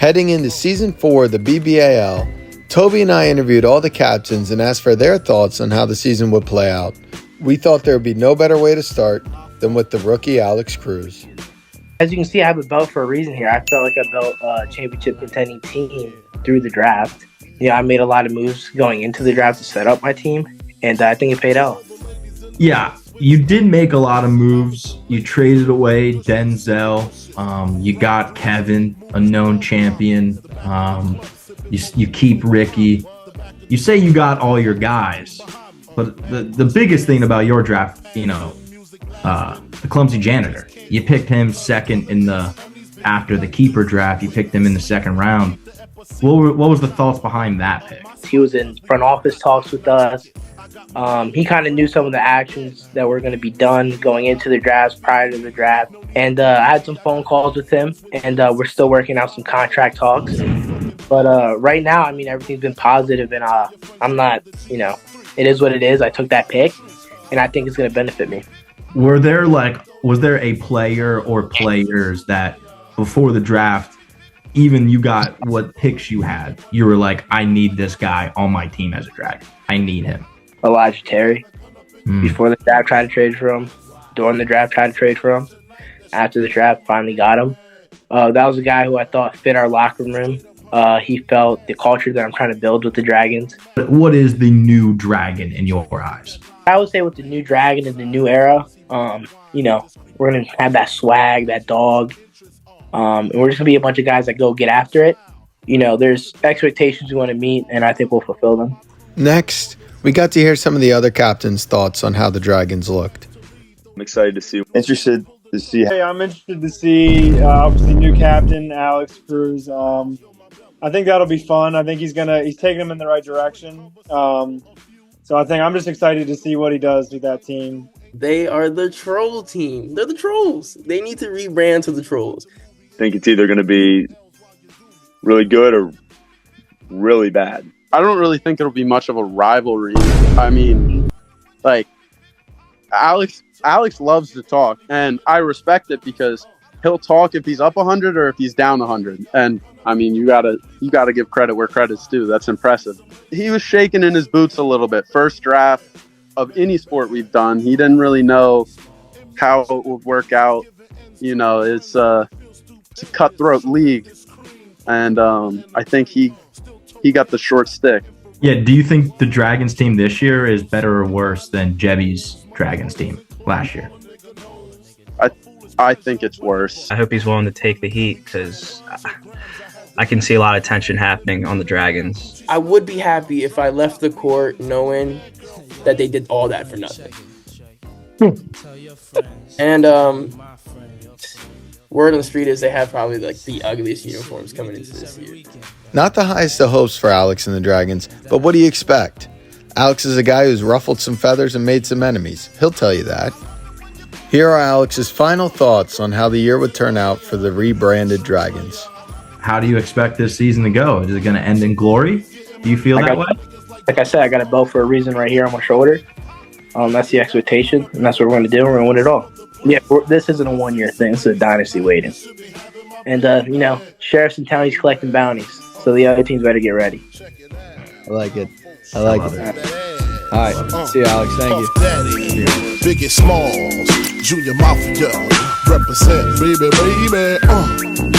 Heading into Season 4 of the BBAL, Toby and I interviewed all the captains and asked for their thoughts on how the season would play out. We thought there would be no better way to start than with the rookie Alex Cruz. As you can see, I have a belt for a reason here. I felt like I built a championship contending team through the draft. I made a lot of moves going into the draft to set up my team, and I think it paid out. Yeah, you did make a lot of moves. You traded away Denzel. You got Kevin, a known champion. You keep Ricky. You say you got all your guys, but the biggest thing about your draft, the clumsy janitor. You picked him second after the keeper draft. You picked him in the second round. What was the thoughts behind that pick? He was in front office talks with us. He kind of knew some of the actions that were going to be done going into the drafts, prior to the draft. And I had some phone calls with him, and we're still working out some contract talks. But right now, everything's been positive, and I'm not, it is what it is. I took that pick, and I think it's going to benefit me. Was there a player or players that before the draft, even you got what picks you had, you were like, I need this guy on my team as a Dragon. I need him. Elijah Terry. Before the draft, tried to trade for him. During the draft, tried to trade for him. After the draft, finally got him. That was a guy who I thought fit our locker room. He felt the culture that I'm trying to build with the Dragons. What is the new Dragon in your eyes? I would say with the new Dragon in the new era, we're going to have that swag, that dog. And we're just going to be a bunch of guys that go get after it. There's expectations we want to meet, and I think we'll fulfill them. Next, we got to hear some of the other captains' thoughts on how the Dragons looked. I'm excited to see. Interested to see. Hey, I'm interested to see, obviously, new captain, Alex Cruz. I think that'll be fun. I think he's taking them in the right direction. So I think I'm just excited to see what he does with that team. They are the troll team. They're the trolls. They need to rebrand to the trolls. I think it's either going to be really good or really bad. I don't really think it'll be much of a rivalry. Alex loves to talk, and I respect it because he'll talk if he's up 100 or if he's down 100. And you gotta give credit where credit's due. That's impressive. He was shaking in his boots a little bit. First draft of any sport we've done, he didn't really know how it would work out. It's a cutthroat league, and I think he got the short stick. Yeah, do you think the Dragons team this year is better or worse than Jebby's Dragons team last year? I think it's worse. I hope he's willing to take the heat because I can see a lot of tension happening on the Dragons. I would be happy if I left the court knowing that they did all that for nothing. And word on the street is they have probably the ugliest uniforms coming into this year. Not the highest of hopes for Alex and the Dragons, but what do you expect? Alex is a guy who's ruffled some feathers and made some enemies. He'll tell you that. Here are Alex's final thoughts on how the year would turn out for the rebranded Dragons. How do you expect this season to go? Is it going to end in glory? Do you feel that way? Like I said, I got a belt for a reason right here on my shoulder. That's the expectation, and that's what we're going to do. We're going to win it all. Yeah, this isn't a one-year thing. It's a dynasty waiting. And, sheriffs and townies collecting bounties, so the other teams better get ready. I like it. All right. See you, Alex. Thank you. Biggie Smalls, Junior Mafia, represent, baby.